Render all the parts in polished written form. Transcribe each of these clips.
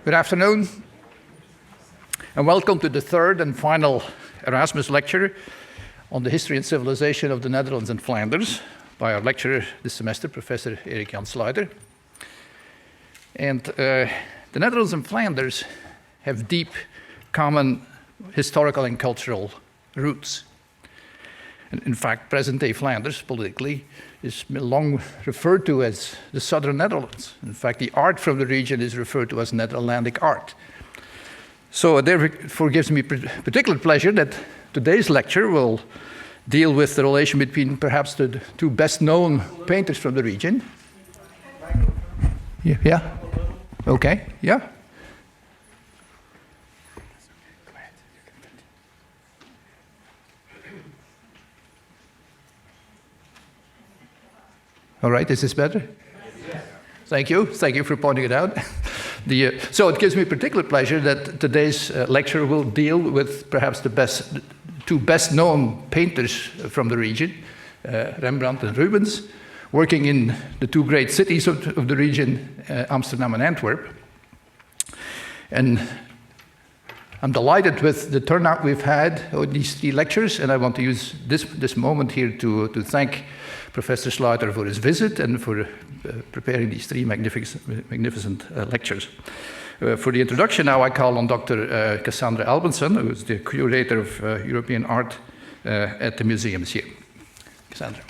Good afternoon, and welcome to the third and final Erasmus Lecture on the history and civilization of the Netherlands and Flanders by our lecturer this semester, Professor Jan Sluijter. And the Netherlands and Flanders have deep common historical and cultural roots. And in fact, present-day Flanders, politically, is long referred to as the southern Netherlands. In fact, the art from the region is referred to as Netherlandic art. So it therefore gives me particular pleasure that today's lecture will deal with the relation between perhaps the two best-known painters from the region. Yeah? Okay, yeah. All right, is this better? Yes. Thank you for pointing it out. So it gives me particular pleasure that today's lecture will deal with perhaps the two best-known painters from the region, Rembrandt and Rubens, working in the two great cities of the region, Amsterdam and Antwerp. And I'm delighted with the turnout we've had on these three lectures, and I want to use this moment here to thank Professor Sluijter for his visit and for preparing these three magnificent lectures. For the introduction now, I call on Dr. Cassandra Albenson, who is the curator of European art at the museums here. Cassandra.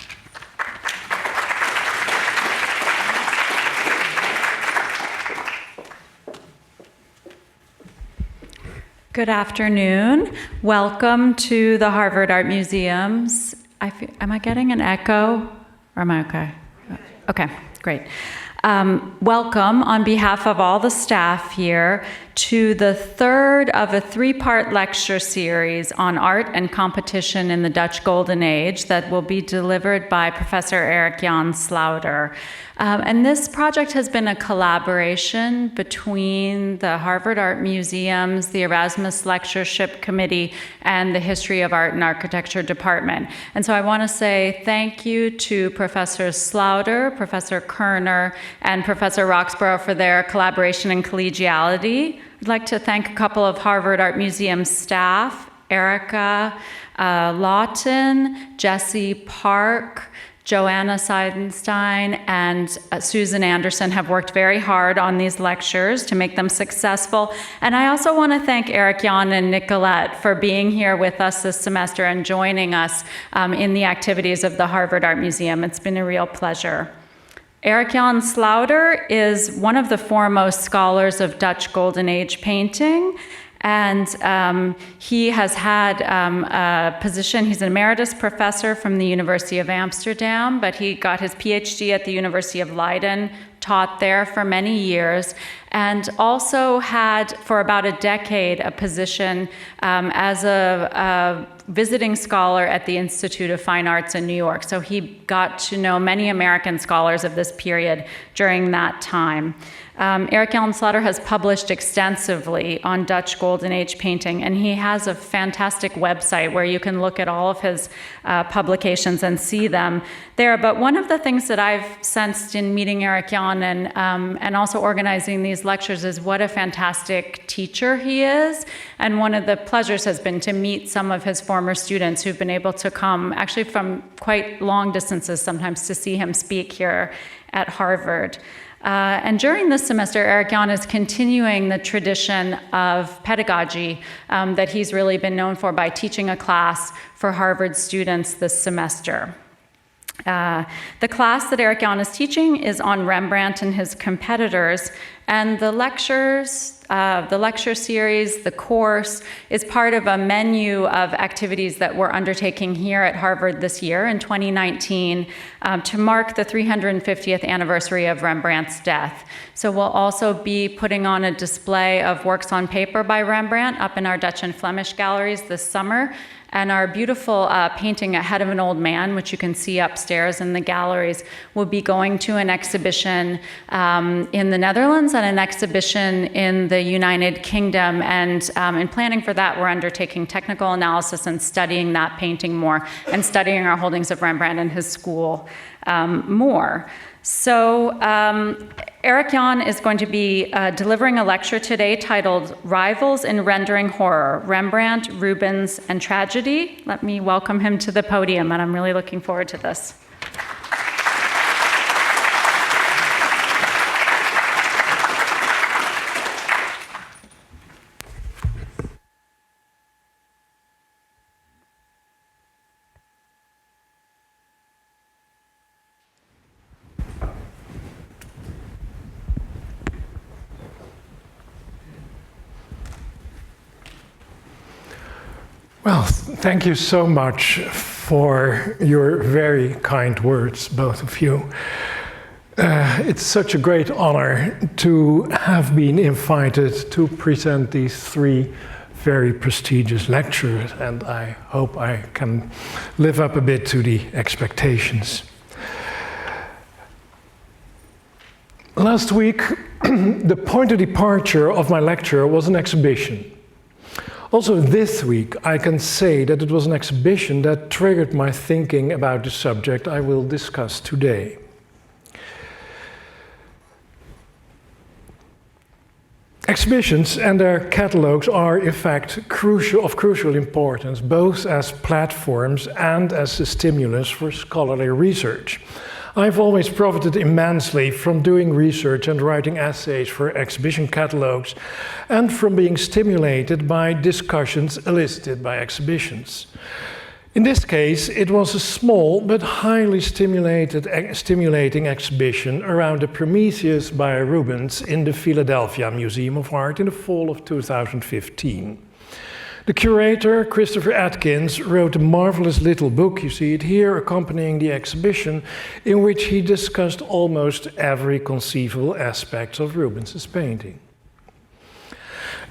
Good afternoon. Welcome to the Harvard Art Museums. Am I getting an echo? Or am I okay? Okay, great. Welcome on behalf of all the staff here to the third of a three-part lecture series on art and competition in the Dutch Golden Age that will be delivered by Professor Jan Sluijter. And this project has been a collaboration between the Harvard Art Museums, the Erasmus Lectureship Committee, and the History of Art and Architecture Department. And so I want to say thank you to Professor Sluijter, Professor Kerner, and Professor Roxborough for their collaboration and collegiality. I'd like to thank a couple of Harvard Art Museum staff, Erica Lawton, Jesse Park, Joanna Seidenstein, and Susan Anderson have worked very hard on these lectures to make them successful. And I also want to thank Eric Jan and Nicolette for being here with us this semester and joining us in the activities of the Harvard Art Museum. It's been a real pleasure. Jan Sluijter is one of the foremost scholars of Dutch Golden Age painting, and he has had a position. He's an emeritus professor from the University of Amsterdam, but he got his PhD at the University of Leiden, taught there for many years, and also had for about a decade a position as a visiting scholar at the Institute of Fine Arts in New York. So he got to know many American scholars of this period during that time. Jan Sluijter has published extensively on Dutch Golden Age painting, and he has a fantastic website where you can look at all of his publications and see them there. But one of the things that I've sensed in meeting Jan and also organizing these lectures is what a fantastic teacher he is. And one of the pleasures has been to meet some of his former students who've been able to come actually from quite long distances sometimes to see him speak here at Harvard. And during this semester, Jan is continuing the tradition of pedagogy that he's really been known for by teaching a class for Harvard students this semester. The class that Jan is teaching is on Rembrandt and his competitors, and the lecture series, the course, is part of a menu of activities that we're undertaking here at Harvard this year in 2019 to mark the 350th anniversary of Rembrandt's death. So we'll also be putting on a display of works on paper by Rembrandt up in our Dutch and Flemish galleries this summer. And our beautiful painting, A Head of an Old Man, which you can see upstairs in the galleries, will be going to an exhibition in the Netherlands and an exhibition in the United Kingdom. And in planning for that, we're undertaking technical analysis and studying that painting more and studying our holdings of Rembrandt and his school more. So Eric Jan is going to be delivering a lecture today titled Rivals in Rendering Horror, Rembrandt, Rubens, and Tragedy. Let me welcome him to the podium, and I'm really looking forward to this. Well, thank you so much for your very kind words, both of you. It's such a great honor to have been invited to present these three very prestigious lectures, and I hope I can live up a bit to the expectations. Last week, the point of departure of my lecture was an exhibition. Also this week, I can say that it was an exhibition that triggered my thinking about the subject I will discuss today. Exhibitions and their catalogues are, in fact, of crucial importance, both as platforms and as a stimulus for scholarly research. I've always profited immensely from doing research and writing essays for exhibition catalogues, and from being stimulated by discussions elicited by exhibitions. In this case, it was a small but highly stimulating exhibition around the Prometheus by Rubens in the Philadelphia Museum of Art in the fall of 2015. The curator, Christopher Atkins, wrote a marvelous little book, you see it here, accompanying the exhibition, in which he discussed almost every conceivable aspect of Rubens' painting.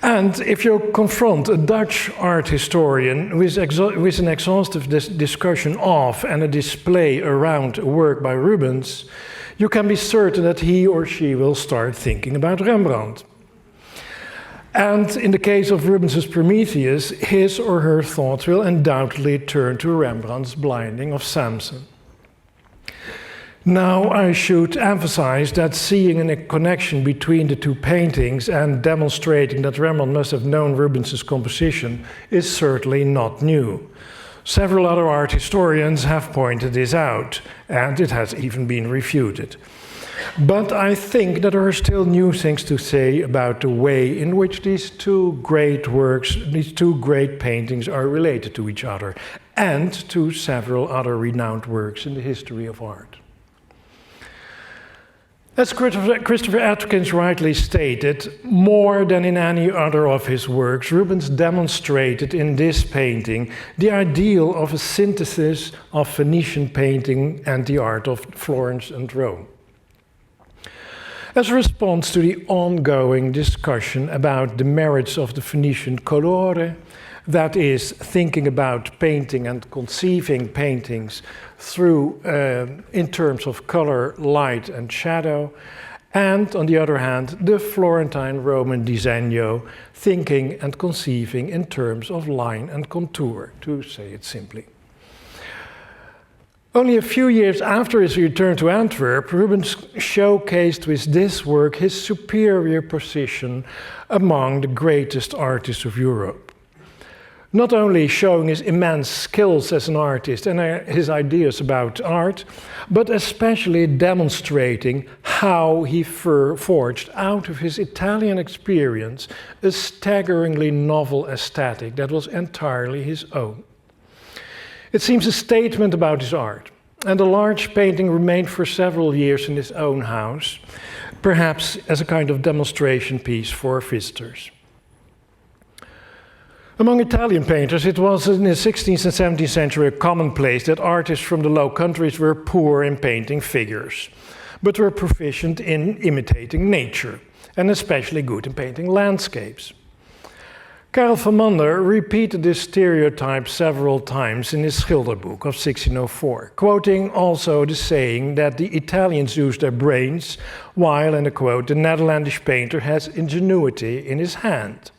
And if you confront a Dutch art historian with an exhaustive discussion of and a display around a work by Rubens, you can be certain that he or she will start thinking about Rembrandt. And in the case of Rubens' Prometheus, his or her thoughts will undoubtedly turn to Rembrandt's Blinding of Samson. Now I should emphasize that seeing a connection between the two paintings and demonstrating that Rembrandt must have known Rubens' composition is certainly not new. Several other art historians have pointed this out, and it has even been refuted. But I think that there are still new things to say about the way in which these two great works, these two great paintings are related to each other, and to several other renowned works in the history of art. As Christopher Atkins rightly stated, more than in any other of his works, Rubens demonstrated in this painting the ideal of a synthesis of Venetian painting and the art of Florence and Rome. As a response to the ongoing discussion about the merits of the Venetian colore, that is, thinking about painting and conceiving paintings through, in terms of color, light and shadow, and on the other hand, the Florentine Roman disegno, thinking and conceiving in terms of line and contour, to say it simply. Only a few years after his return to Antwerp, Rubens showcased with this work his superior position among the greatest artists of Europe. Not only showing his immense skills as an artist and his ideas about art, but especially demonstrating how he forged out of his Italian experience a staggeringly novel aesthetic that was entirely his own. It seems a statement about his art, and the large painting remained for several years in his own house, perhaps as a kind of demonstration piece for visitors. Among Italian painters, it was in the 16th and 17th century a commonplace that artists from the Low Countries were poor in painting figures, but were proficient in imitating nature, and especially good in painting landscapes. Karel van Mander repeated this stereotype several times in his Schilderboek of 1604, quoting also the saying that the Italians use their brains, while, and I quote, the Netherlandish painter has ingenuity in his hand.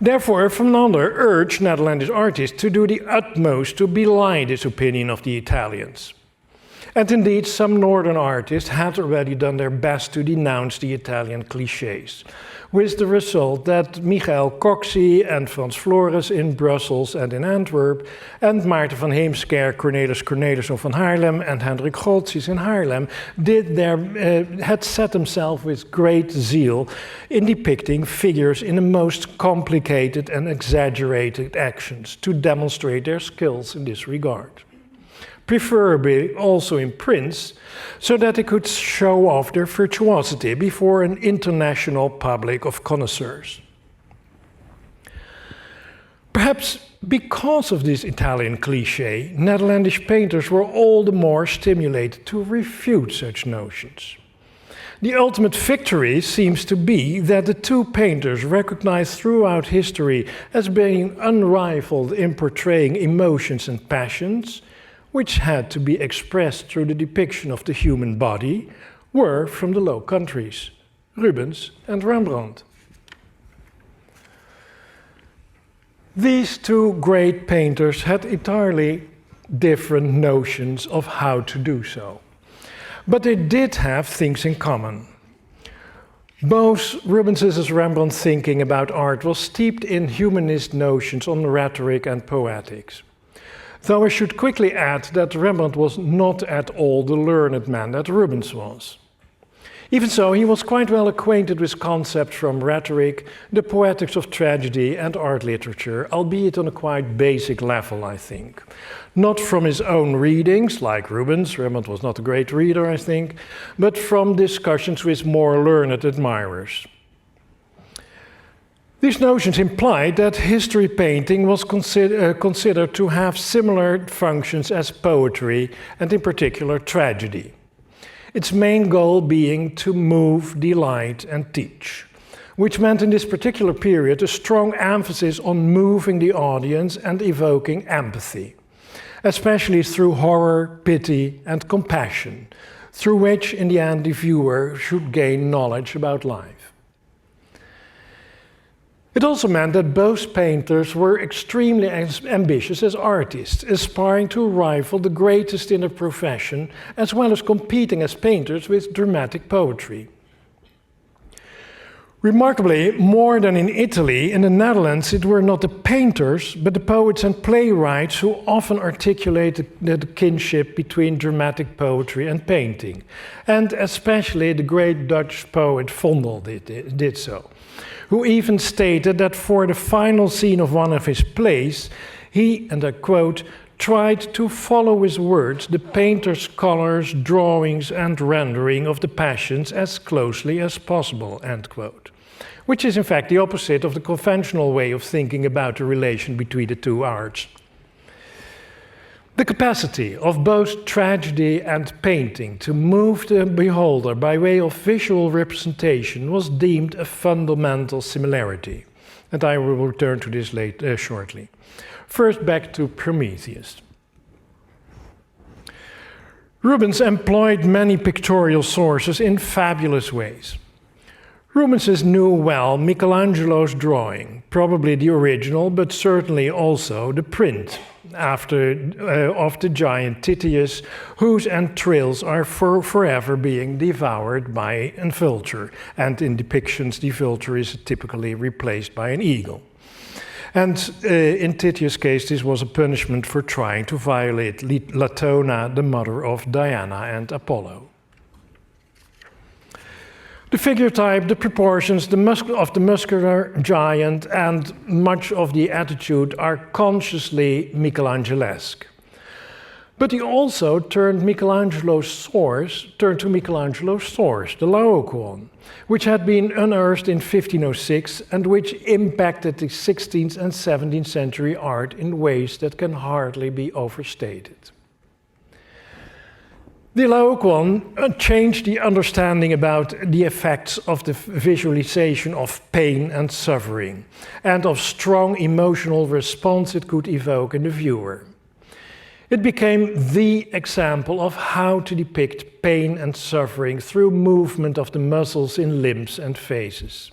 Therefore, Van Mander urged Netherlandish artists to do the utmost to belie this opinion of the Italians. And indeed, some northern artists had already done their best to denounce the Italian clichés, with the result that Michael Coxey and Frans Flores in Brussels and in Antwerp, and Maarten van Heemskerk, Cornelis Cornelissen van Haarlem, and Hendrik Goltzius in Haarlem had set themselves with great zeal in depicting figures in the most complicated and exaggerated actions to demonstrate their skills in this regard. Preferably also in prints, so that they could show off their virtuosity before an international public of connoisseurs. Perhaps because of this Italian cliché, Netherlandish painters were all the more stimulated to refute such notions. The ultimate victory seems to be that the two painters, recognized throughout history as being unrivaled in portraying emotions and passions, which had to be expressed through the depiction of the human body, were from the Low Countries, Rubens and Rembrandt. These two great painters had entirely different notions of how to do so. But they did have things in common. Both Rubens' Rembrandt thinking about art was steeped in humanist notions on rhetoric and poetics. Though I should quickly add that Rembrandt was not at all the learned man that Rubens was. Even so, he was quite well acquainted with concepts from rhetoric, the poetics of tragedy and art literature, albeit on a quite basic level, I think. Not from his own readings, like Rubens, Rembrandt was not a great reader, I think, but from discussions with more learned admirers. These notions implied that history painting was considered to have similar functions as poetry, and in particular tragedy. Its main goal being to move, delight, and teach, which meant in this particular period a strong emphasis on moving the audience and evoking empathy, especially through horror, pity, and compassion, through which in the end the viewer should gain knowledge about life. It also meant that both painters were extremely ambitious as artists, aspiring to rival the greatest in their profession, as well as competing as painters with dramatic poetry. Remarkably, more than in Italy, in the Netherlands it were not the painters, but the poets and playwrights who often articulated the kinship between dramatic poetry and painting. And especially the great Dutch poet Vondel did so, who even stated that for the final scene of one of his plays, he, and I quote, tried to follow with words the painter's colors, drawings, and rendering of the passions as closely as possible, end quote. Which is in fact the opposite of the conventional way of thinking about the relation between the two arts. The capacity of both tragedy and painting to move the beholder by way of visual representation was deemed a fundamental similarity, and I will return to this shortly. First, back to Prometheus. Rubens employed many pictorial sources in fabulous ways. Rubens knew well Michelangelo's drawing, probably the original, but certainly also the print of the giant Titius, whose entrails are forever being devoured by a vulture, and in depictions the vulture is typically replaced by an eagle. And in Titius' case, this was a punishment for trying to violate Latona, the mother of Diana and Apollo. The figure type, the proportions of the muscular giant, and much of the attitude are consciously Michelangelesque. But he also turned to Michelangelo's source, the Laocoon, which had been unearthed in 1506 and which impacted the 16th and 17th century art in ways that can hardly be overstated. The Laocoon changed the understanding about the effects of the visualization of pain and suffering, and of strong emotional response it could evoke in the viewer. It became the example of how to depict pain and suffering through movement of the muscles in limbs and faces.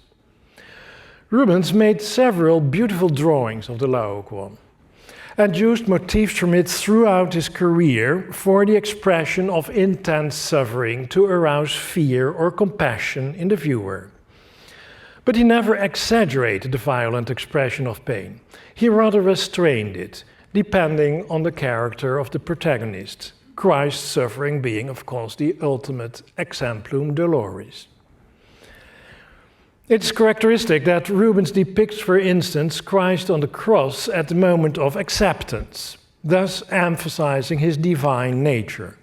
Rubens made several beautiful drawings of the Laocoon. and used motifs from it throughout his career for the expression of intense suffering to arouse fear or compassion in the viewer. But he never exaggerated the violent expression of pain. He rather restrained it, depending on the character of the protagonist, Christ's suffering being, of course, the ultimate exemplum doloris. It's characteristic that Rubens depicts, for instance, Christ on the cross at the moment of acceptance, thus emphasizing his divine nature.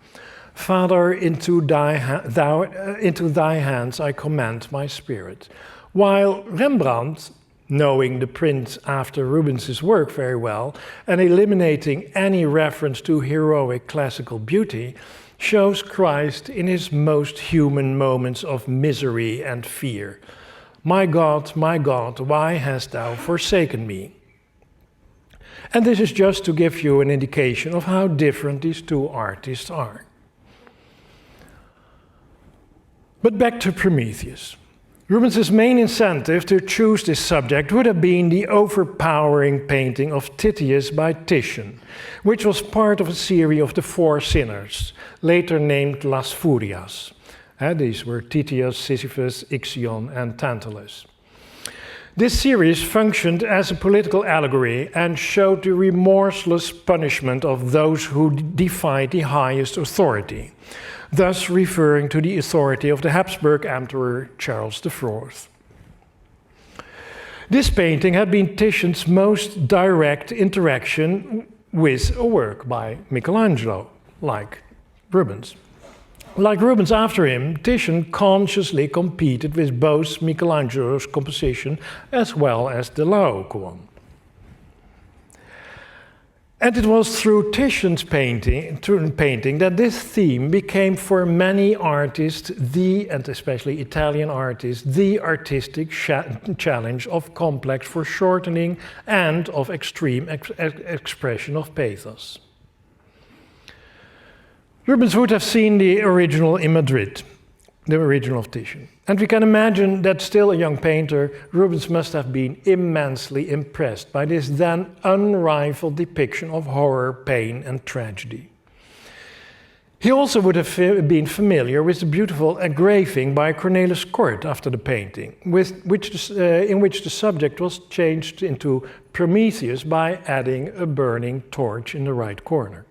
Father, into thy hands I commend my spirit. While Rembrandt, knowing the print after Rubens' work very well and eliminating any reference to heroic classical beauty, shows Christ in his most human moments of misery and fear. My God, why hast thou forsaken me? And this is just to give you an indication of how different these two artists are. But back to Prometheus. Rubens' main incentive to choose this subject would have been the overpowering painting of Titius by Titian, which was part of a series of the Four Sinners, later named Las Furias. These were Titius, Sisyphus, Ixion, and Tantalus. This series functioned as a political allegory and showed the remorseless punishment of those who defied the highest authority, thus referring to the authority of the Habsburg Emperor Charles IV. This painting had been Titian's most direct interaction with a work by Michelangelo, like Rubens. Like Rubens after him, Titian consciously competed with both Michelangelo's composition as well as the Laocoon. And it was through Titian's painting that this theme became for many artists, and especially Italian artists, the artistic challenge of complex foreshortening and of extreme expression of pathos. Rubens would have seen the original in Madrid, the original of Titian. And we can imagine that still a young painter, Rubens must have been immensely impressed by this then unrivaled depiction of horror, pain, and tragedy. He also would have been familiar with the beautiful engraving by Cornelis Kort after the painting, in which the subject was changed into Prometheus by adding a burning torch in the right corner.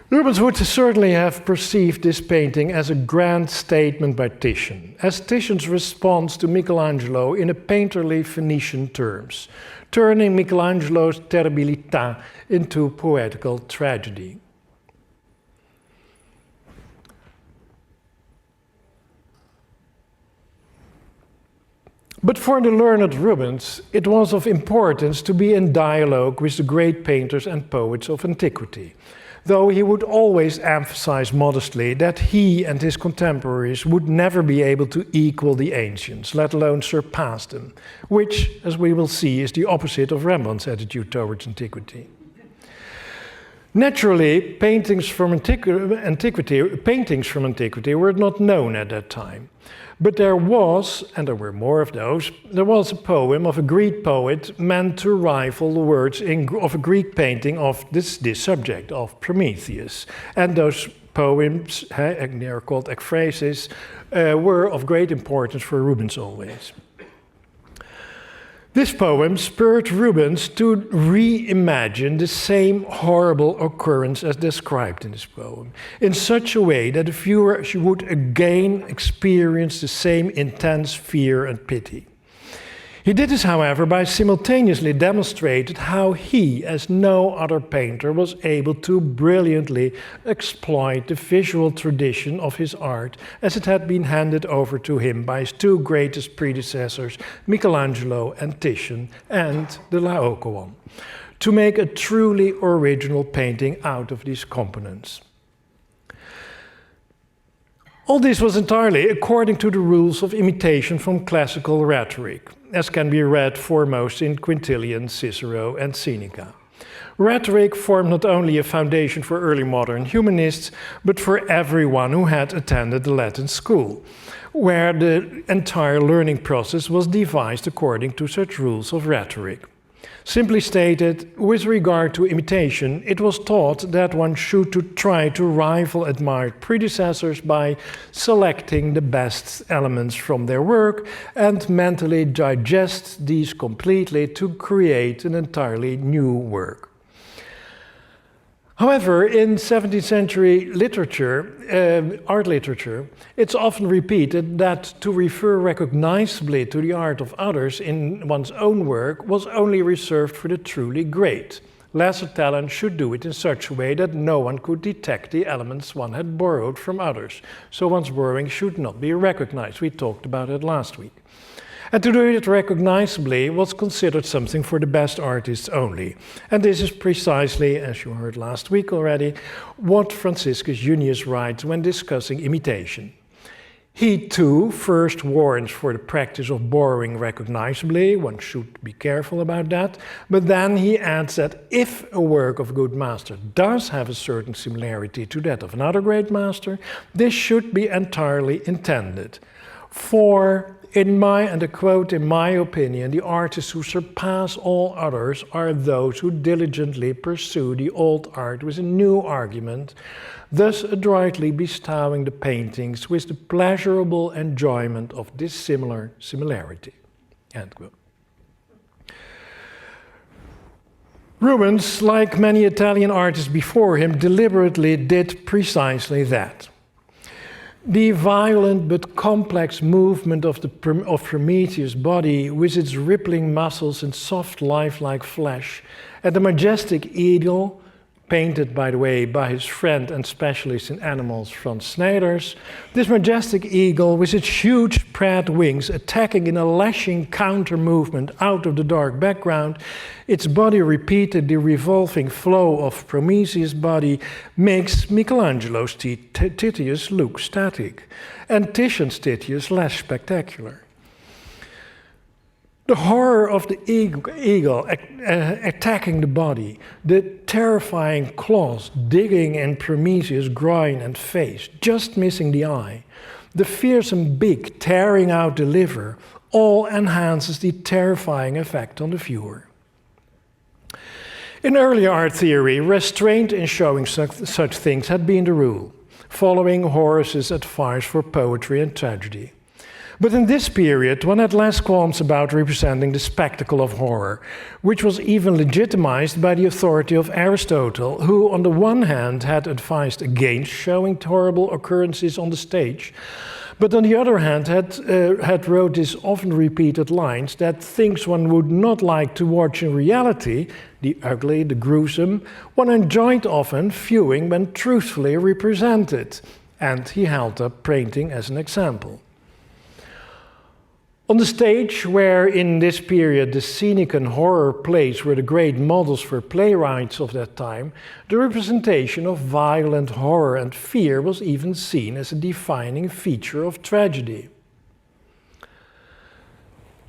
Rubens would certainly have perceived this painting as a grand statement by Titian, as Titian's response to Michelangelo in a painterly Phoenician terms, turning Michelangelo's terribilità into poetical tragedy. But for the learned Rubens, it was of importance to be in dialogue with the great painters and poets of antiquity, though he would always emphasize modestly that he and his contemporaries would never be able to equal the ancients, let alone surpass them, which, as we will see, is the opposite of Rembrandt's attitude towards antiquity. Naturally, paintings from antiquity were not known at that time. But there was, and there were more of those, there was a poem of a Greek poet meant to rival the words of a Greek painting of this subject, of Prometheus. And those poems, they are called ekphrasis, were of great importance for Rubens always. This poem spurred Rubens to reimagine the same horrible occurrence as described in this poem, in such a way that the viewer would again experience the same intense fear and pity. He did this, however, by simultaneously demonstrating how he, as no other painter, was able to brilliantly exploit the visual tradition of his art as it had been handed over to him by his two greatest predecessors, Michelangelo and Titian, and the Laocoon, to make a truly original painting out of these components. All this was entirely according to the rules of imitation from classical rhetoric, as can be read foremost in Quintilian, Cicero, and Seneca. Rhetoric formed not only a foundation for early modern humanists, but for everyone who had attended the Latin school, where the entire learning process was devised according to such rules of rhetoric. Simply stated, with regard to imitation, it was taught that one should try to rival admired predecessors by selecting the best elements from their work and mentally digest these completely to create an entirely new work. However, in 17th century literature, art literature, it's often repeated that to refer recognizably to the art of others in one's own work was only reserved for the truly great. Lesser talent should do it in such a way that no one could detect the elements one had borrowed from others. So one's borrowing should not be recognized. We talked about it last week. And to do it recognizably was considered something for the best artists only. And this is precisely, as you heard last week already, what Franciscus Junius writes when discussing imitation. He too first warns for the practice of borrowing recognizably, one should be careful about that, but then he adds that if a work of a good master does have a certain similarity to that of another great master, this should be entirely intended. For in my opinion, the artists who surpass all others are those who diligently pursue the old art with a new argument, thus adroitly bestowing the paintings with the pleasurable enjoyment of dissimilar similarity. End quote. Rubens, like many Italian artists before him, deliberately did precisely that. The violent but complex movement of Prometheus' body with its rippling muscles and soft lifelike flesh, and the majestic eagle, painted by the way by his friend and specialist in animals Frans Snijders, this majestic eagle with its huge spread wings attacking in a lashing counter movement out of the dark background, its body repeated the revolving flow of Prometheus' body, makes Michelangelo's Titius look static and Titian's Titius less spectacular. The horror of the eagle attacking the body, the terrifying claws digging in Prometheus' groin and face, just missing the eye, the fearsome beak tearing out the liver, all enhances the terrifying effect on the viewer. In early art theory, restraint in showing such things had been the rule, following Horace's advice for poetry and tragedy. But in this period, one had less qualms about representing the spectacle of horror, which was even legitimized by the authority of Aristotle, who on the one hand had advised against showing horrible occurrences on the stage, but on the other hand had wrote these often repeated lines that things one would not like to watch in reality, the ugly, the gruesome, one enjoyed often viewing when truthfully represented. And he held up painting as an example. On the stage, where in this period the Senecan horror plays were the great models for playwrights of that time, the representation of violent horror and fear was even seen as a defining feature of tragedy.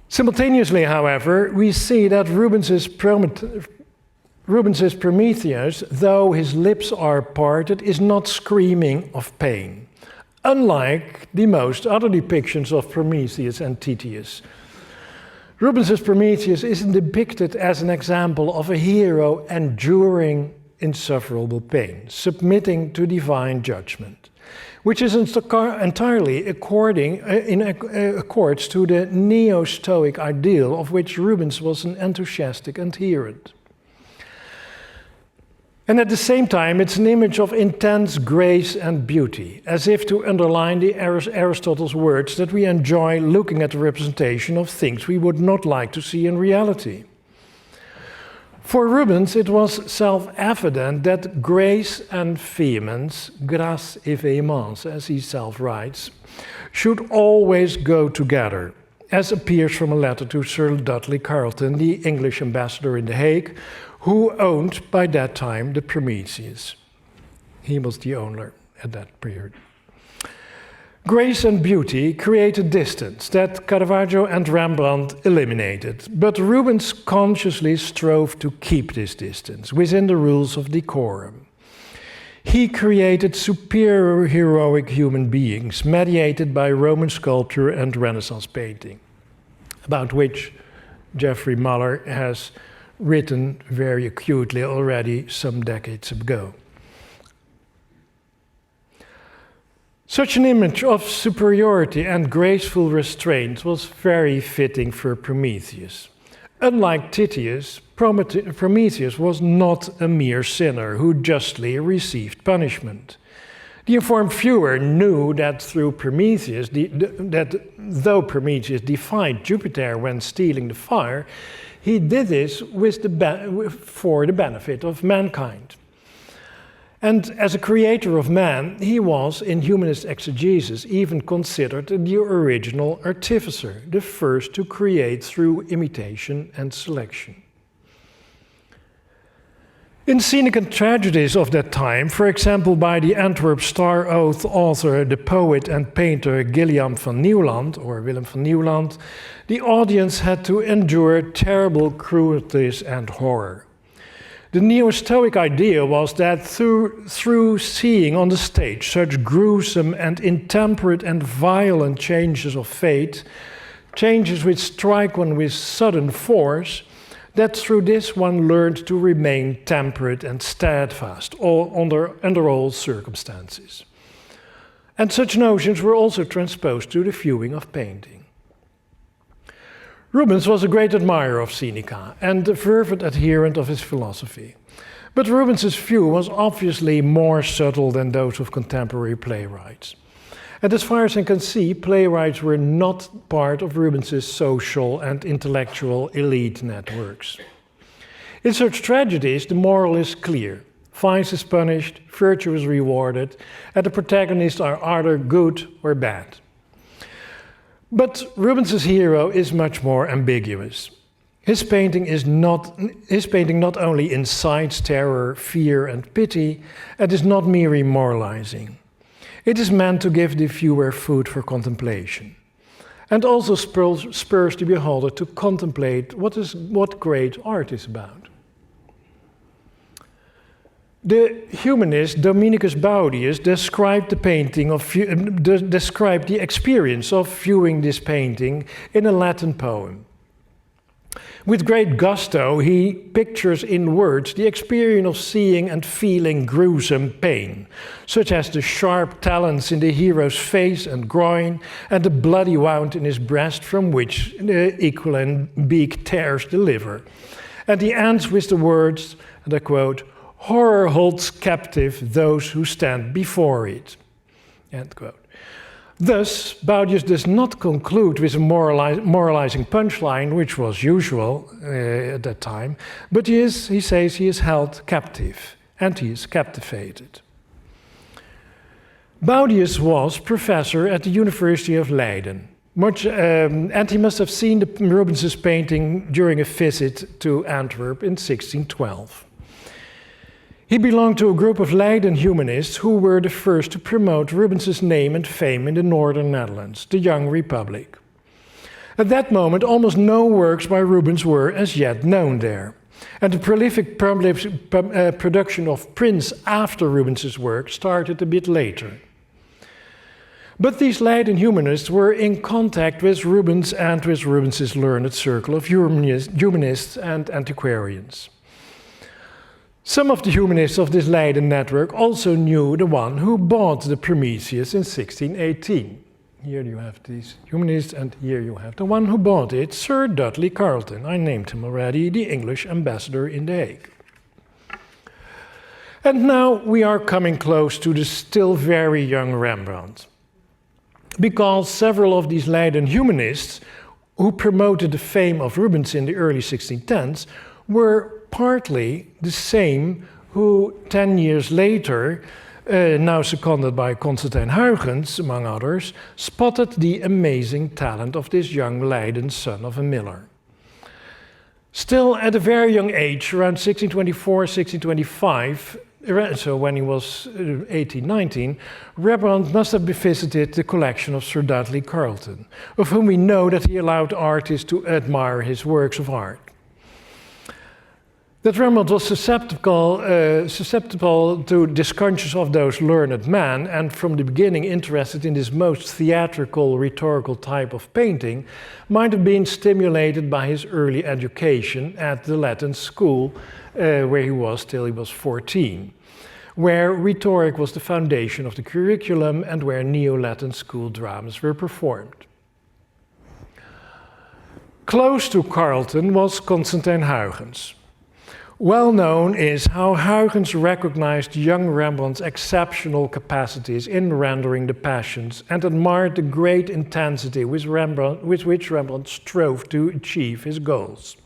Simultaneously, however, we see that Rubens's Prometheus, though his lips are parted, is not screaming of pain. Unlike the most other depictions of Prometheus and Titius. Rubens' Prometheus isn't depicted as an example of a hero enduring insufferable pain, submitting to divine judgment, which is entirely in accords to the neo-Stoic ideal of which Rubens was an enthusiastic adherent. And at the same time, it's an image of intense grace and beauty, as if to underline Aristotle's words that we enjoy looking at the representation of things we would not like to see in reality. For Rubens, it was self-evident that grace and vehemence, grâce et véhémence, as he self-writes, should always go together, as appears from a letter to Sir Dudley Carleton, the English ambassador in The Hague, who owned by that time the Prometheus. He was the owner at that period. Grace and beauty create a distance that Caravaggio and Rembrandt eliminated, but Rubens consciously strove to keep this distance within the rules of decorum. He created superior heroic human beings mediated by Roman sculpture and Renaissance painting, about which Geoffrey Muller has written very acutely already some decades ago. Such an image of superiority and graceful restraint was very fitting for Prometheus. Unlike Titius, Prometheus was not a mere sinner who justly received punishment. The informed viewer knew that through Prometheus, that though Prometheus defied Jupiter when stealing the fire, he did this for the benefit of mankind. And as a creator of man, he was, in humanist exegesis, even considered the original artificer, the first to create through imitation and selection. In Senecan tragedies of that time, for example by the Antwerp Star Oath author, the poet and painter Willem van Nieuwland, the audience had to endure terrible cruelties and horror. The Neo-Stoic idea was that through seeing on the stage such gruesome and intemperate and violent changes of fate, changes which strike one with sudden force, that through this one learned to remain temperate and steadfast under all circumstances. And such notions were also transposed to the viewing of painting. Rubens was a great admirer of Seneca and a fervent adherent of his philosophy. But Rubens's view was obviously more subtle than those of contemporary playwrights. And as far as I can see, playwrights were not part of Rubens's social and intellectual elite networks. In such tragedies, the moral is clear. Vice is punished, virtue is rewarded, and the protagonists are either good or bad. But Rubens's hero is much more ambiguous. His painting not only incites terror, fear, and pity, and is not merely moralizing. It is meant to give the viewer food for contemplation, and also spurs the beholder to contemplate what great art is about. The humanist Dominicus Baudius described the experience of viewing this painting in a Latin poem. With great gusto, he pictures in words the experience of seeing and feeling gruesome pain, such as the sharp talons in the hero's face and groin, and the bloody wound in his breast from which the equiline beak tears the liver. And he ends with the words, and I quote, "Horror holds captive those who stand before it." End quote. Thus, Baudius does not conclude with a moralizing punchline, which was usual at that time, but he says he is held captive, and he is captivated. Baudius was professor at the University of Leiden, and he must have seen Rubens's painting during a visit to Antwerp in 1612. He belonged to a group of Leiden humanists who were the first to promote Rubens's name and fame in the northern Netherlands, the Young Republic. At that moment, almost no works by Rubens were as yet known there, and the prolific production of prints after Rubens's work started a bit later. But these Leiden humanists were in contact with Rubens and with Rubens's learned circle of humanists and antiquarians. Some of the humanists of this Leiden network also knew the one who bought the Prometheus in 1618. Here you have these humanists, and here you have the one who bought it, Sir Dudley Carleton. I named him already, the English ambassador in The Hague. And now we are coming close to the still very young Rembrandt. Because several of these Leiden humanists who promoted the fame of Rubens in the early 1610s were partly the same who 10 years later, now seconded by Constantijn Huygens, among others, spotted the amazing talent of this young Leiden son of a miller. Still at a very young age, around 1624, 1625, so when he was 18, 19, Rembrandt must have visited the collection of Sir Dudley Carleton, of whom we know that he allowed artists to admire his works of art. That Rembrandt was susceptible to disconscious of those learned men, and from the beginning interested in this most theatrical, rhetorical type of painting, might have been stimulated by his early education at the Latin school, where he was till he was 14, where rhetoric was the foundation of the curriculum and where Neo-Latin school dramas were performed. Close to Carleton was Constantijn Huygens. Well known is how Huygens recognized young Rembrandt's exceptional capacities in rendering the passions and admired the great intensity with which Rembrandt strove to achieve his goals.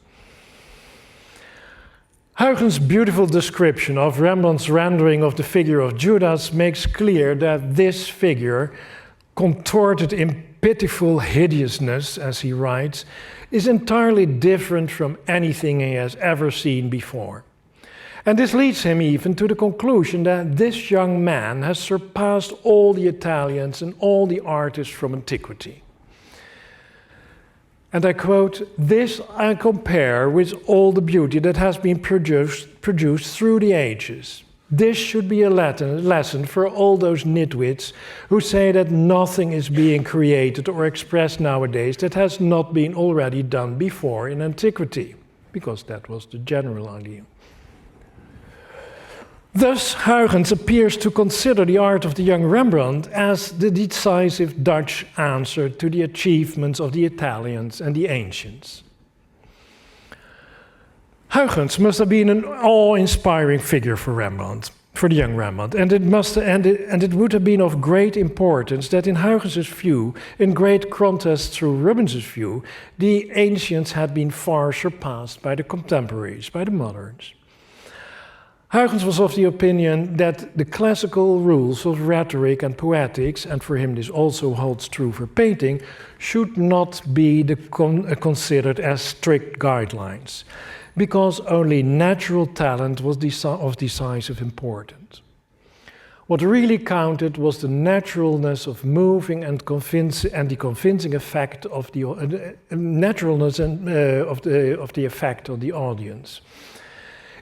Huygens' beautiful description of Rembrandt's rendering of the figure of Judas makes clear that this figure, contorted in pitiful hideousness, as he writes, is entirely different from anything he has ever seen before. And this leads him even to the conclusion that this young man has surpassed all the Italians and all the artists from antiquity. And I quote, "This I compare with all the beauty that has been produced through the ages. This should be a lesson for all those nitwits who say that nothing is being created or expressed nowadays that has not been already done before in antiquity," because that was the general idea. Thus, Huygens appears to consider the art of the young Rembrandt as the decisive Dutch answer to the achievements of the Italians and the ancients. Huygens must have been an awe-inspiring figure for Rembrandt, for the young Rembrandt, and it would have been of great importance that in Huygens' view, in great contrast to Rubens' view, the ancients had been far surpassed by the contemporaries, by the moderns. Huygens was of the opinion that the classical rules of rhetoric and poetics, and for him this also holds true for painting, should not be considered as strict guidelines, because only natural talent was of decisive importance. What really counted was the naturalness of moving and the convincing effect of the naturalness of the effect on the audience.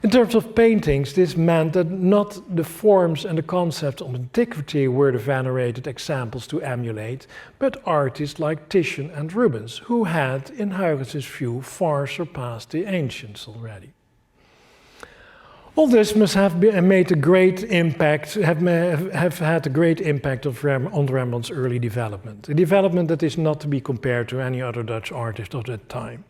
In terms of paintings, this meant that not the forms and the concepts of antiquity were the venerated examples to emulate, but artists like Titian and Rubens, who had, in Huygens' view, far surpassed the ancients already. All this must have made a great impact, have had a great impact on Rembrandt's early development, a development that is not to be compared to any other Dutch artist of that time.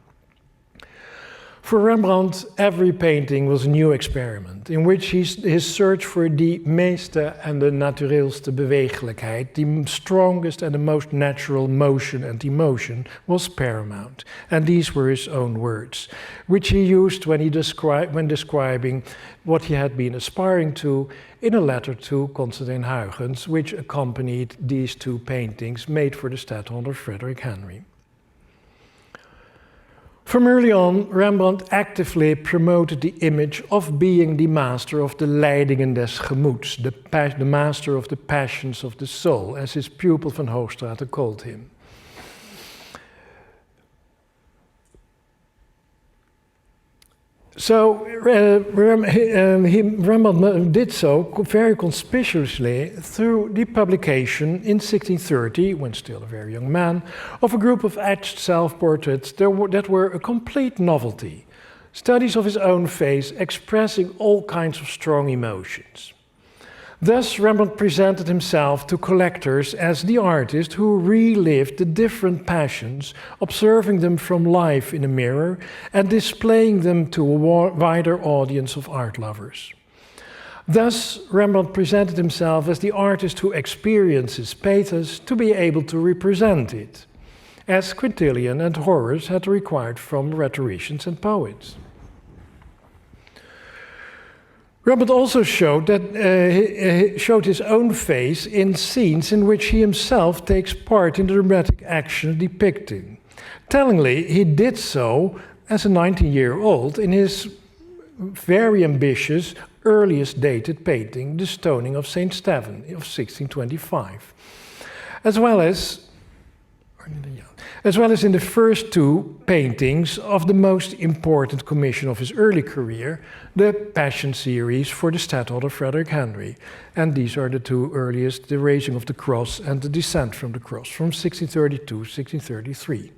For Rembrandt, every painting was a new experiment, in which his search for the meeste en de natuureelste bewegelijkheid, the strongest and the most natural motion and emotion, was paramount. And these were his own words, which he used when describing what he had been aspiring to in a letter to Constantijn Huygens, which accompanied these two paintings made for the stadtholder Frederick Henry. From early on, Rembrandt actively promoted the image of being the master of the leidingen des gemoeds, the master of the passions of the soul, as his pupil van Hoogstraten called him. So Rembrandt did so very conspicuously through the publication in 1630, when still a very young man, of a group of etched self-portraits that were a complete novelty, studies of his own face expressing all kinds of strong emotions. Thus, Rembrandt presented himself to collectors as the artist who relived the different passions, observing them from life in a mirror and displaying them to a wider audience of art lovers. Thus, Rembrandt presented himself as the artist who experiences pathos to be able to represent it, as Quintilian and Horace had required from rhetoricians and poets. Rembrandt also showed his own face in scenes in which he himself takes part in the dramatic action depicted. Tellingly, he did so as a 19-year-old in his very ambitious, earliest dated painting, The Stoning of St. Stephen of 1625, as well as as well as in the first two paintings of the most important commission of his early career, the Passion series for the stadtholder Frederick Henry. And these are the two earliest, the Raising of the Cross and the Descent from the Cross, from 1632-1633.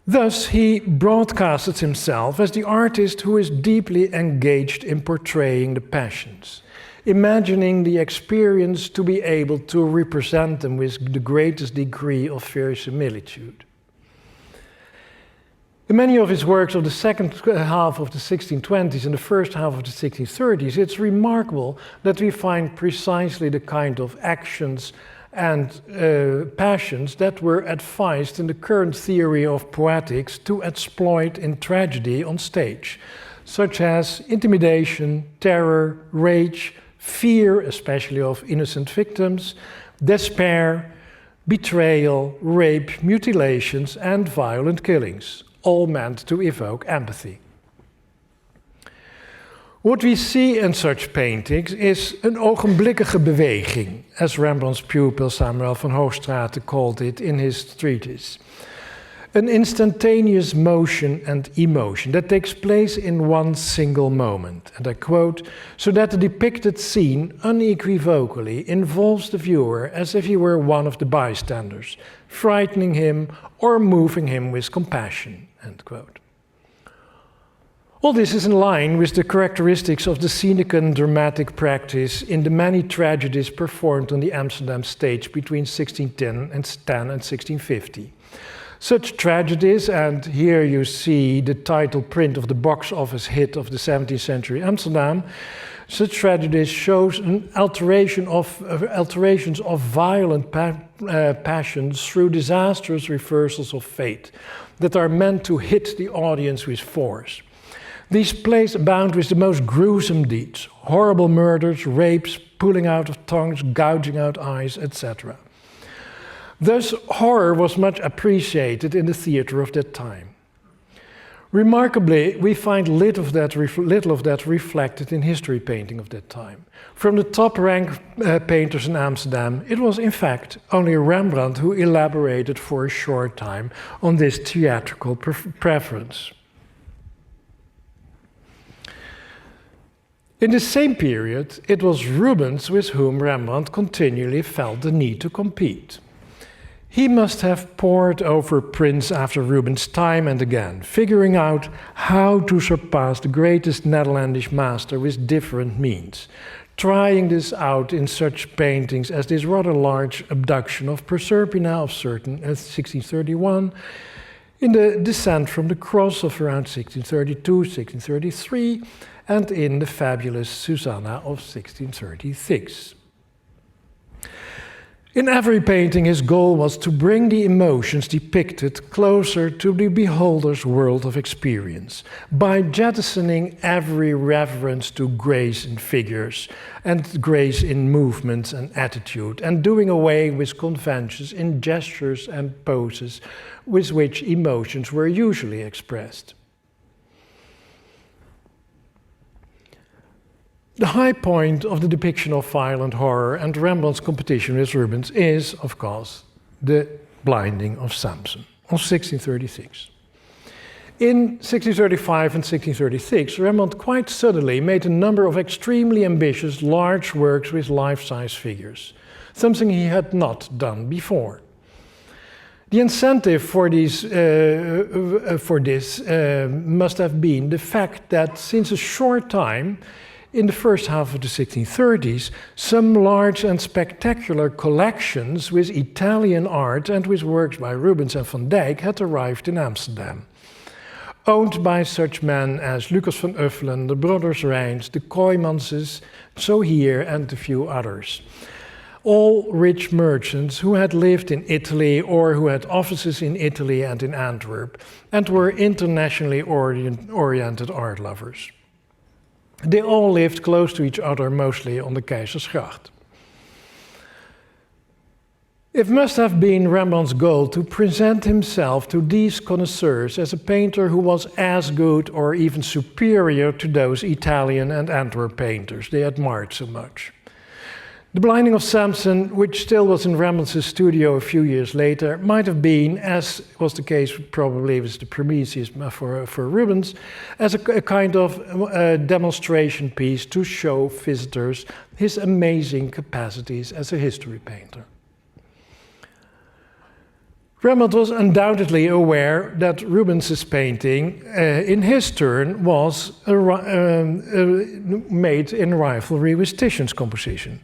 Thus, he broadcasted himself as the artist who is deeply engaged in portraying the passions, imagining the experience to be able to represent them with the greatest degree of verisimilitude. In many of his works of the second half of the 1620s and the first half of the 1630s, it's remarkable that we find precisely the kind of actions and passions that were advised in the current theory of poetics to exploit in tragedy on stage, such as intimidation, terror, rage, fear, especially of innocent victims, despair, betrayal, rape, mutilations, and violent killings, all meant to evoke empathy. What we see in such paintings is een ogenblikkige beweging, as Rembrandt's pupil Samuel van Hoogstraten called it in his treatise. An instantaneous motion and emotion that takes place in one single moment, and I quote, so that the depicted scene unequivocally involves the viewer as if he were one of the bystanders, frightening him or moving him with compassion, end quote. All this is in line with the characteristics of the Senecan dramatic practice in the many tragedies performed on the Amsterdam stage between 1610 and 1650. Such tragedies, and here you see the title print of the box office hit of the 17th century Amsterdam, such tragedies shows an alterations of violent passions through disastrous reversals of fate that are meant to hit the audience with force. These plays abound with the most gruesome deeds, horrible murders, rapes, pulling out of tongues, gouging out eyes, etc. Thus, horror was much appreciated in the theatre of that time. Remarkably, we find little of that reflected in history painting of that time. From the top-ranked painters in Amsterdam, it was in fact only Rembrandt who elaborated for a short time on this theatrical preference. In the same period, it was Rubens with whom Rembrandt continually felt the need to compete. He must have pored over prints after Rubens time and again, figuring out how to surpass the greatest Netherlandish master with different means, trying this out in such paintings as this rather large abduction of Proserpina of certain 1631, in the Descent from the Cross of around 1632, 1633, and in the fabulous Susanna of 1636. In every painting, his goal was to bring the emotions depicted closer to the beholder's world of experience, by jettisoning every reference to grace in figures and grace in movements and attitude, and doing away with conventions in gestures and poses with which emotions were usually expressed. The high point of the depiction of violent horror and Rembrandt's competition with Rubens is, of course, the Blinding of Samson of 1636. In 1635 and 1636, Rembrandt quite suddenly made a number of extremely ambitious, large works with life-size figures, something he had not done before. The incentive for this must have been the fact that since a short time, in the first half of the 1630s, some large and spectacular collections with Italian art and with works by Rubens and Van Dyck had arrived in Amsterdam, owned by such men as Lucas van Uffelen, the brothers Rijns, the Kooijmanses, Sohier, and a few others. All rich merchants who had lived in Italy or who had offices in Italy and in Antwerp and were internationally oriented art lovers. They all lived close to each other, mostly on the Keizersgracht. It must have been Rembrandt's goal to present himself to these connoisseurs as a painter who was as good or even superior to those Italian and Antwerp painters they admired so much. The Blinding of Samson, which still was in Rembrandt's studio a few years later, might have been, as was the case probably with the Prometheus for Rubens, as a kind of demonstration piece to show visitors his amazing capacities as a history painter. Rembrandt was undoubtedly aware that Rubens's painting, in his turn, was made in rivalry with Titian's composition,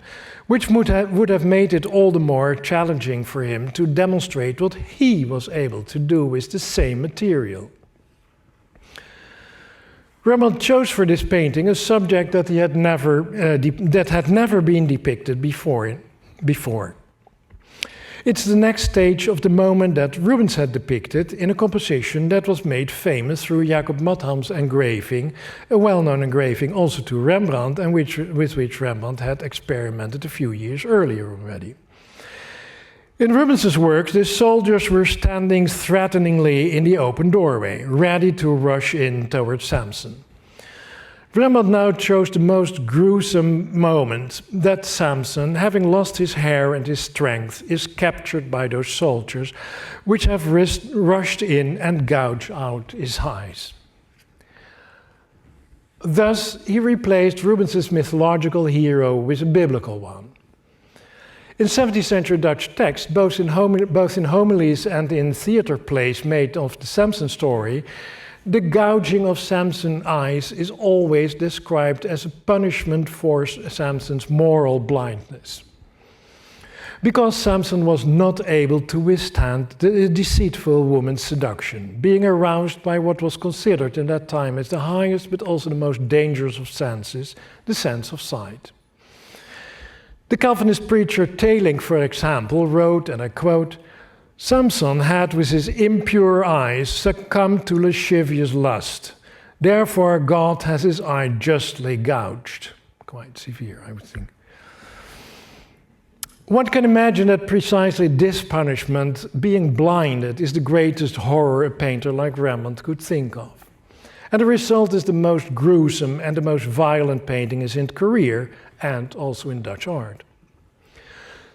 which would have made it all the more challenging for him to demonstrate what he was able to do with the same material. Rembrandt chose for this painting a subject that had never been depicted before. It's the next stage of the moment that Rubens had depicted in a composition that was made famous through Jacob Matham's engraving, a well-known engraving also to Rembrandt, and with which Rembrandt had experimented a few years earlier already. In Rubens's work, the soldiers were standing threateningly in the open doorway, ready to rush in towards Samson. Rembrandt now chose the most gruesome moment, that Samson, having lost his hair and his strength, is captured by those soldiers, which have rushed in and gouged out his eyes. Thus, he replaced Rubens's mythological hero with a biblical one. In 17th century Dutch texts, both in homilies and in theater plays made of the Samson story, the gouging of Samson's eyes is always described as a punishment for Samson's moral blindness. Because Samson was not able to withstand the deceitful woman's seduction, being aroused by what was considered in that time as the highest but also the most dangerous of senses, the sense of sight. The Calvinist preacher Teylink, for example, wrote, and I quote, "Samson had with his impure eyes succumbed to lascivious lust. Therefore God has his eye justly gouged." Quite severe, I would think. One can imagine that precisely this punishment, being blinded, is the greatest horror a painter like Rembrandt could think of. And the result is the most gruesome and the most violent painting in his career and also in Dutch art.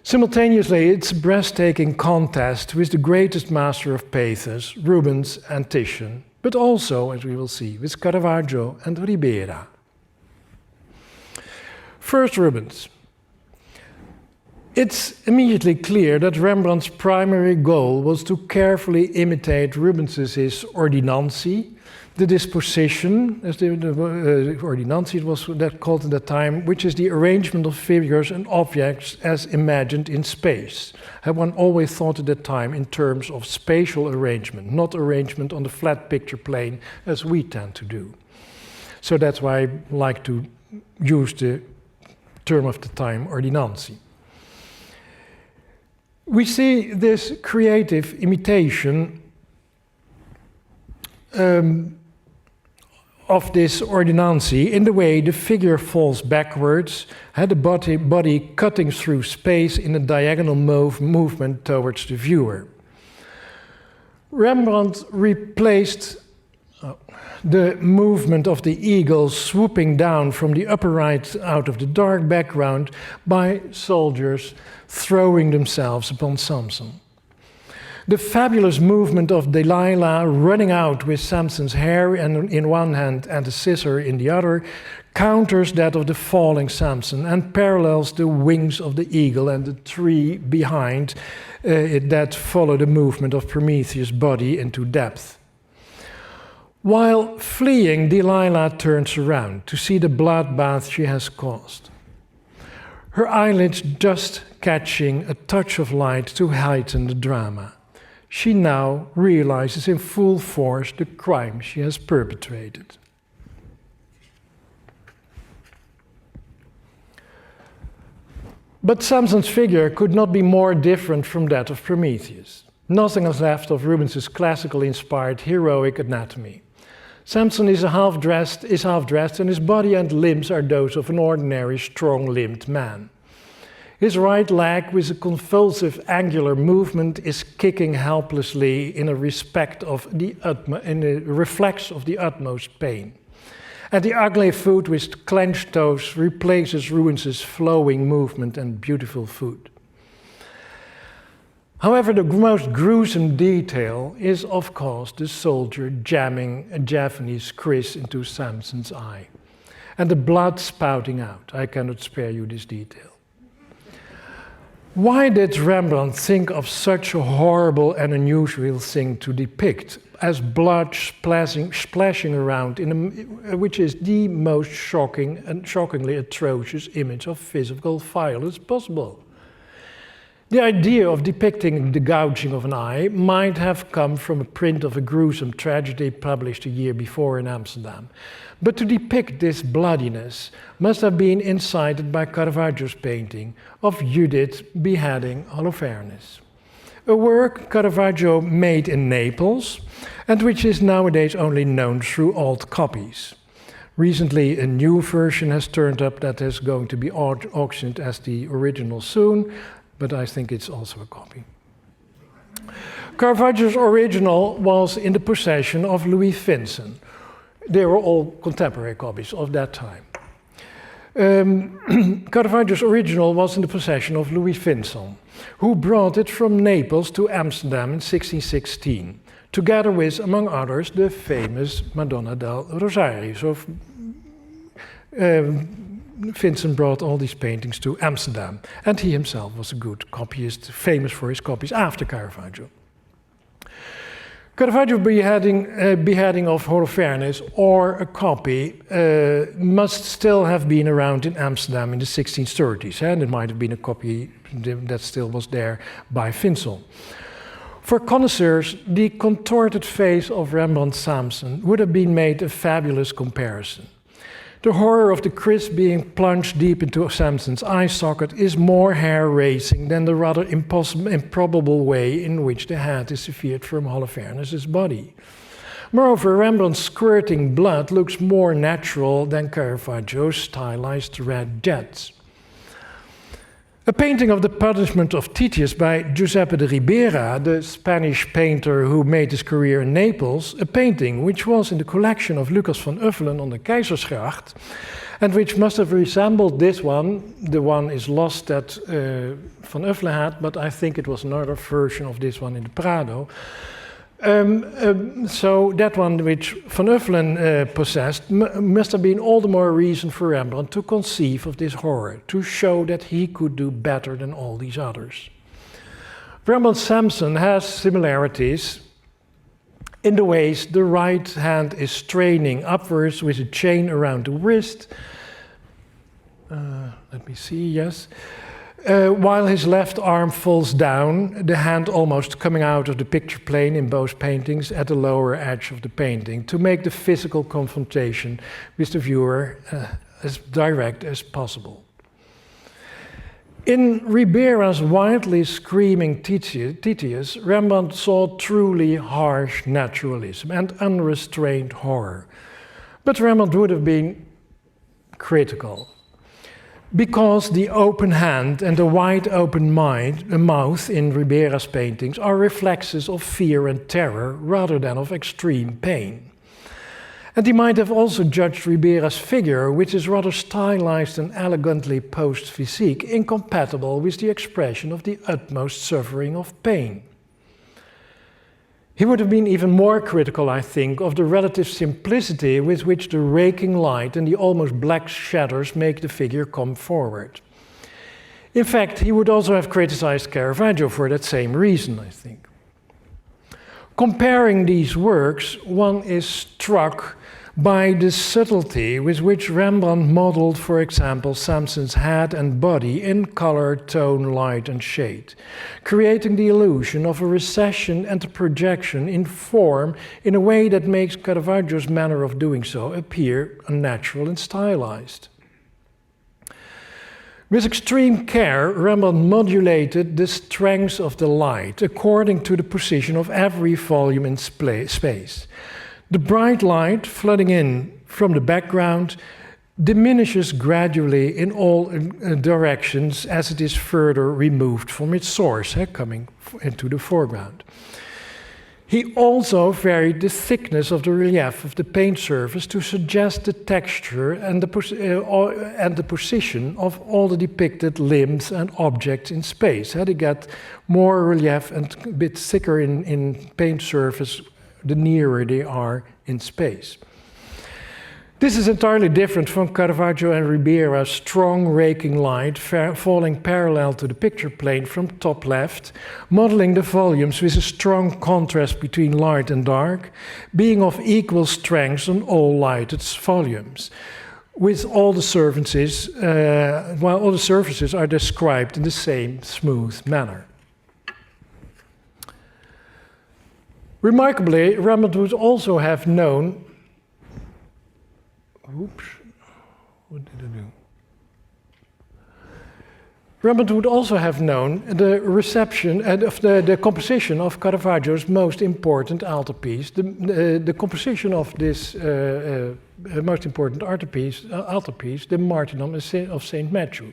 Simultaneously, it's a breathtaking contest with the greatest master of pathos, Rubens and Titian, but also, as we will see, with Caravaggio and Ribera. First, Rubens. It's immediately clear that Rembrandt's primary goal was to carefully imitate Rubens's ordinantie, the disposition, as the ordinantie it was that called at that time, which is the arrangement of figures and objects as imagined in space. One always thought at that time in terms of spatial arrangement, not arrangement on the flat picture plane as we tend to do. So that's why I like to use the term of the time, ordinantie. We see this creative imitation of this ordinantie in the way the figure falls backwards, had the body cutting through space in a diagonal movement towards the viewer. Rembrandt replaced the movement of the eagle swooping down from the upper right out of the dark background by soldiers throwing themselves upon Samson. The fabulous movement of Delilah running out with Samson's hair in one hand and a scissor in the other counters that of the falling Samson and parallels the wings of the eagle and the tree behind it that follow the movement of Prometheus' body into depth. While fleeing, Delilah turns around to see the bloodbath she has caused. Her eyelids just catching a touch of light to heighten the drama. She now realizes in full force the crime she has perpetrated. But Samson's figure could not be more different from that of Prometheus. Nothing is left of Rubens's classically inspired heroic anatomy. Samson is half dressed, and his body and limbs are those of an ordinary strong-limbed man. His right leg, with a convulsive angular movement, is kicking helplessly in a reflex of the utmost pain. And the ugly foot with clenched toes replaces Rubens's flowing movement and beautiful foot. However, the most gruesome detail is, of course, the soldier jamming a Japanese kris into Samson's eye, and the blood spouting out. I cannot spare you this detail. Why did Rembrandt think of such a horrible and unusual thing to depict, as blood splashing around, which is the most shocking and shockingly atrocious image of physical violence possible? The idea of depicting the gouging of an eye might have come from a print of a gruesome tragedy published a year before in Amsterdam. But to depict this bloodiness must have been incited by Caravaggio's painting of Judith beheading Holofernes, a work Caravaggio made in Naples and which is nowadays only known through old copies. Recently, a new version has turned up that is going to be auctioned as the original soon, but I think it's also a copy. Caravaggio's original was in the possession of Louis Vincent. They were all contemporary copies of that time. Caravaggio's original was in the possession of Louis Vincent, who brought it from Naples to Amsterdam in 1616, together with, among others, the famous Madonna del Rosario. So Vincent brought all these paintings to Amsterdam, and he himself was a good copyist, famous for his copies after Caravaggio. Caravaggio's beheading of Holofernes, or a copy, must still have been around in Amsterdam in the 1630s, and it might have been a copy that still was there by Vincent. For connoisseurs, the contorted face of Rembrandt's Samson would have been made a fabulous comparison. The horror of the kris being plunged deep into Samson's eye socket is more hair-raising than the rather improbable way in which the head is severed from Holofernes' body. Moreover, Rembrandt's squirting blood looks more natural than Caravaggio's stylized red jets. A painting of the Punishment of Titius by Jusepe de Ribera, the Spanish painter who made his career in Naples, a painting which was in the collection of Lucas van Uffelen on the Keizersgracht, and which must have resembled this one. The one is lost that van Uffelen had, but I think it was another version of this one in the Prado. So that one which Van Uffelen possessed must have been all the more reason for Rembrandt to conceive of this horror, to show that he could do better than all these others. Rembrandt's Samson has similarities in the ways the right hand is straining upwards with a chain around the wrist. Let me see, yes. While his left arm falls down, the hand almost coming out of the picture plane in both paintings at the lower edge of the painting, to make the physical confrontation with the viewer as direct as possible. In Ribera's wildly screaming Titius, Rembrandt saw truly harsh naturalism and unrestrained horror. But Rembrandt would have been critical, because the open hand and the wide open mouth in Ribera's paintings are reflexes of fear and terror rather than of extreme pain. And he might have also judged Ribera's figure, which is rather stylized and elegantly posed physique, incompatible with the expression of the utmost suffering of pain. He would have been even more critical, I think, of the relative simplicity with which the raking light and the almost black shadows make the figure come forward. In fact, he would also have criticized Caravaggio for that same reason, I think. Comparing these works, one is struck by the subtlety with which Rembrandt modeled, for example, Samson's head and body in color, tone, light, and shade, creating the illusion of a recession and a projection in form in a way that makes Caravaggio's manner of doing so appear unnatural and stylized. With extreme care, Rembrandt modulated the strength of the light according to the position of every volume in space. The bright light flooding in from the background diminishes gradually in all directions as it is further removed from its source, coming into the foreground. He also varied the thickness of the relief of the paint surface to suggest the texture and the position of all the depicted limbs and objects in space. They get more relief and a bit thicker in paint surface the nearer they are in space. This is entirely different from Caravaggio and Ribera's strong raking light falling parallel to the picture plane from top left, modeling the volumes with a strong contrast between light and dark, being of equal strength on all lighted volumes, with all the surfaces, while all the surfaces are described in the same smooth manner. Remarkably, Rembrandt would also have known what did I do? Rembrandt would also have known the reception of the composition of Caravaggio's most important altarpiece. The composition of this most important altarpiece, the Martyrdom of Saint Matthew,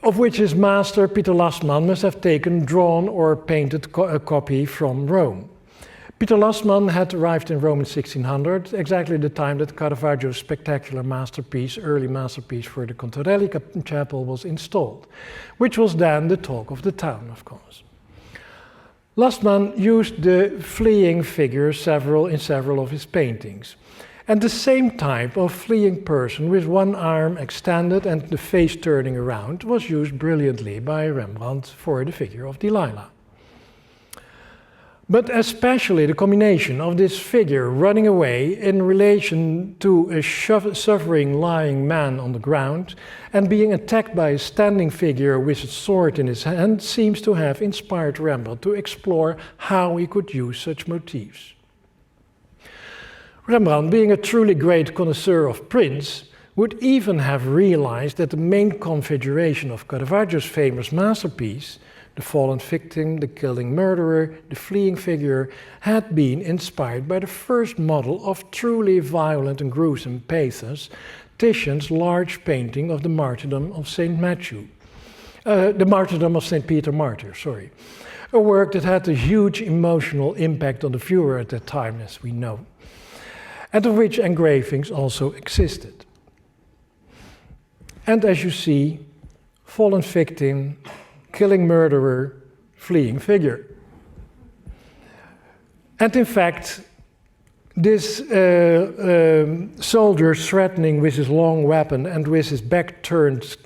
of which his master Peter Lastman must have taken drawn or painted a copy from Rome. Peter Lastman had arrived in Rome in 1600, exactly the time that Caravaggio's spectacular masterpiece, early masterpiece for the Contarelli Chapel, was installed, which was then the talk of the town, of course. Lastman used the fleeing figure in several of his paintings, and the same type of fleeing person with one arm extended and the face turning around was used brilliantly by Rembrandt for the figure of Delilah. But especially the combination of this figure running away in relation to a suffering lying man on the ground and being attacked by a standing figure with a sword in his hand seems to have inspired Rembrandt to explore how he could use such motifs. Rembrandt, being a truly great connoisseur of prints, would even have realized that the main configuration of Caravaggio's famous masterpiece, the fallen victim, the killing murderer, the fleeing figure, had been inspired by the first model of truly violent and gruesome pathos, Titian's large painting of the Martyrdom of Saint Matthew. The Martyrdom of Saint Peter Martyr, sorry. A work that had a huge emotional impact on the viewer at that time, as we know, and of which engravings also existed. And as you see, fallen victim, killing murderer, fleeing figure. And in fact, this soldier threatening with his long weapon and with his back turned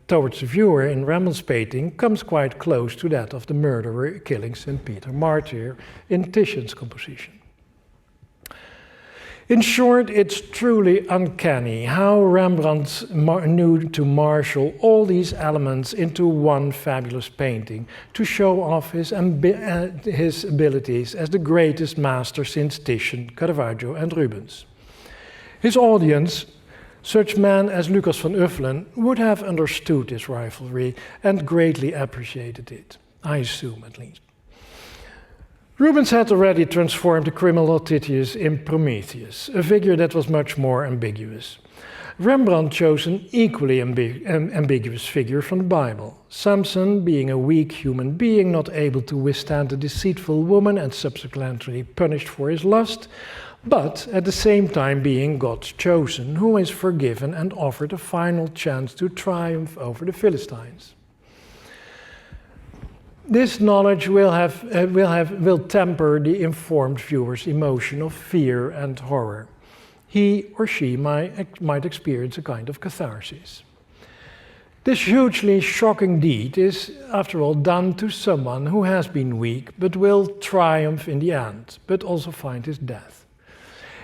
towards the viewer in Rembrandt's painting comes quite close to that of the murderer killing St. Peter Martyr in Titian's composition. In short, it's truly uncanny how Rembrandt knew to marshal all these elements into one fabulous painting to show off his abilities as the greatest master since Titian, Caravaggio and Rubens. His audience, such men as Lucas van Uffelen, would have understood this rivalry and greatly appreciated it, I assume at least. Rubens had already transformed the criminal Titius in Prometheus, a figure that was much more ambiguous. Rembrandt chose an equally ambiguous figure from the Bible, Samson being a weak human being not able to withstand a deceitful woman and subsequently punished for his lust, but at the same time being God's chosen, who is forgiven and offered a final chance to triumph over the Philistines. This knowledge will temper the informed viewer's emotion of fear and horror. He or she might experience a kind of catharsis. This hugely shocking deed is, after all, done to someone who has been weak but will triumph in the end, but also find his death.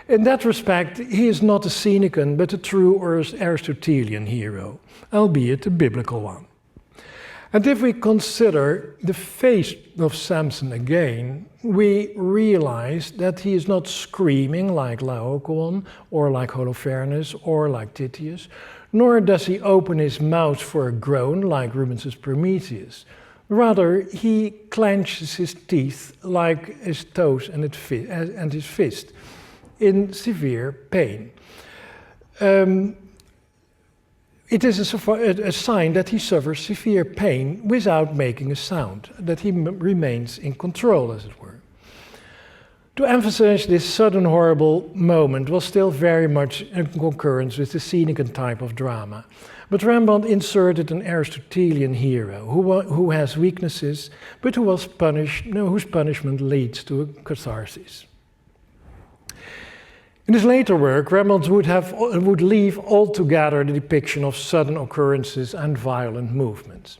In that respect, he is not a Senecan but a true Aristotelian hero, albeit a biblical one. And if we consider the face of Samson again, we realize that he is not screaming like Laocoon or like Holofernes or like Titius, nor does he open his mouth for a groan like Rubens' Prometheus. Rather, he clenches his teeth like his toes and his fist in severe pain. it is a sign that he suffers severe pain without making a sound, that he remains in control, as it were. To emphasize this sudden horrible moment was still very much in concurrence with the Senecan type of drama. But Rembrandt inserted an Aristotelian hero who has weaknesses, but whose punishment leads to a catharsis. In his later work, Rembrandt would leave altogether the depiction of sudden occurrences and violent movements.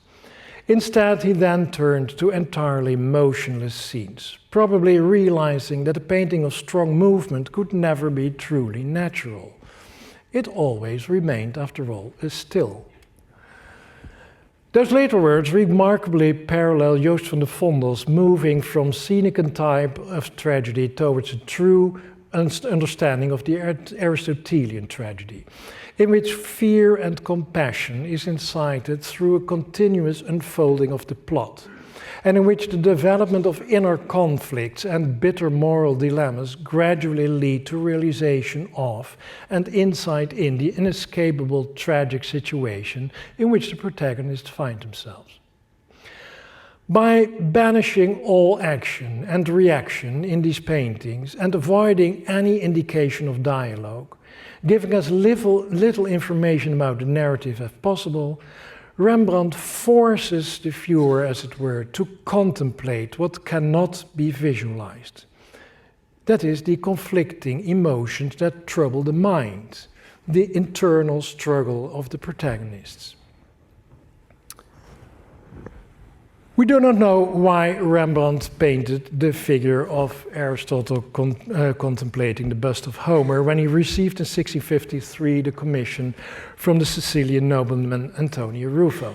Instead, he then turned to entirely motionless scenes, probably realizing that a painting of strong movement could never be truly natural. It always remained, after all, a still. Those later works remarkably parallel Joost van de Vondel's moving from Senecan type of tragedy towards a true understanding of the Aristotelian tragedy, in which fear and compassion is incited through a continuous unfolding of the plot, and in which the development of inner conflicts and bitter moral dilemmas gradually lead to realization of and insight in the inescapable tragic situation in which the protagonists find themselves. By banishing all action and reaction in these paintings and avoiding any indication of dialogue, giving us little information about the narrative as possible, Rembrandt forces the viewer, as it were, to contemplate what cannot be visualized. That is, the conflicting emotions that trouble the mind, the internal struggle of the protagonists. We do not know why Rembrandt painted the figure of Aristotle contemplating the bust of Homer when he received in 1653 the commission from the Sicilian nobleman Antonio Ruffo,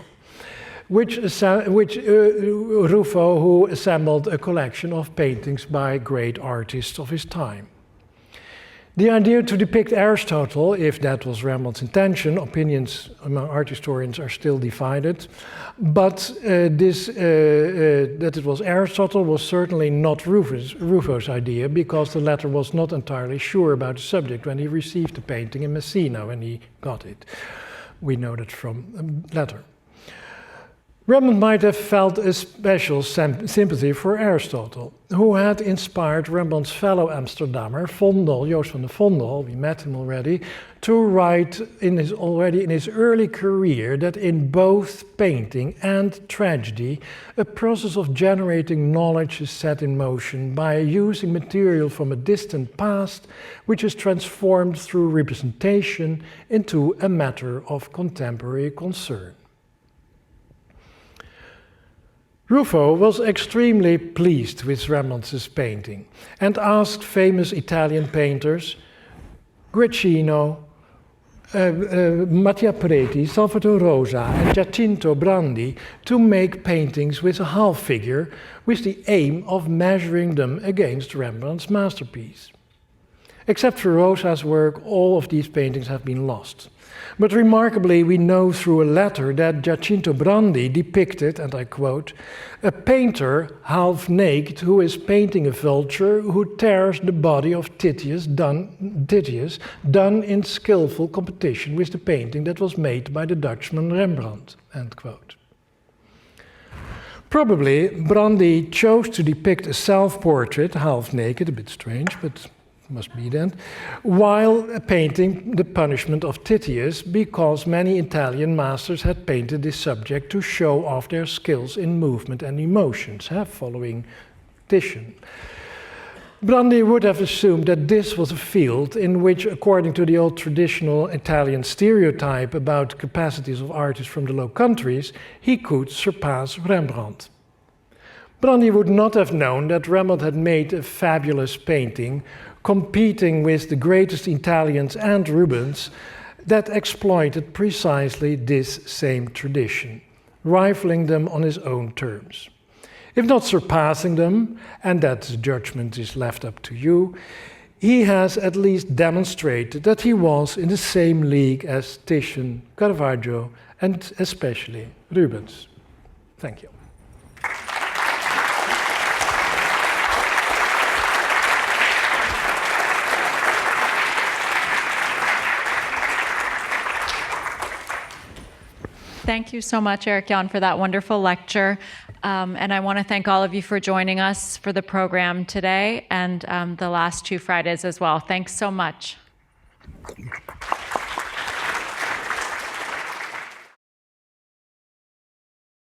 Ruffo who assembled a collection of paintings by great artists of his time. The idea to depict Aristotle, if that was Rembrandt's intention, opinions among art historians are still divided, but that it was Aristotle was certainly not Ruffo's idea, because the latter was not entirely sure about the subject when he received the painting in Messina when he got it. We know that from a letter. Rembrandt might have felt a special sympathy for Aristotle, who had inspired Rembrandt's fellow Amsterdammer, Joost van de Vondel, we met him already, to write in his early career that in both painting and tragedy, a process of generating knowledge is set in motion by using material from a distant past, which is transformed through representation into a matter of contemporary concern. Ruffo was extremely pleased with Rembrandt's painting and asked famous Italian painters, Guercino, Mattia Preti, Salvatore Rosa and Giacinto Brandi to make paintings with a half figure with the aim of measuring them against Rembrandt's masterpiece. Except for Rosa's work, all of these paintings have been lost. But remarkably, we know through a letter that Giacinto Brandi depicted, and I quote, a painter half naked who is painting a vulture who tears the body of Titius done in skillful competition with the painting that was made by the Dutchman Rembrandt, end quote. Probably Brandi chose to depict a self-portrait, half naked, a bit strange, but must be then, while painting the punishment of Titius, because many Italian masters had painted this subject to show off their skills in movement and emotions, following Titian. Brandi would have assumed that this was a field in which, according to the old traditional Italian stereotype about capacities of artists from the Low Countries, he could surpass Rembrandt. Brandi would not have known that Rembrandt had made a fabulous painting competing with the greatest Italians and Rubens that exploited precisely this same tradition, rivaling them on his own terms. If not surpassing them, and that judgment is left up to you, he has at least demonstrated that he was in the same league as Titian, Caravaggio, and especially Rubens. Thank you. Thank you so much, Erik Jan, for that wonderful lecture. And I want to thank all of you for joining us for the program today and the last 2 Fridays as well. Thanks so much.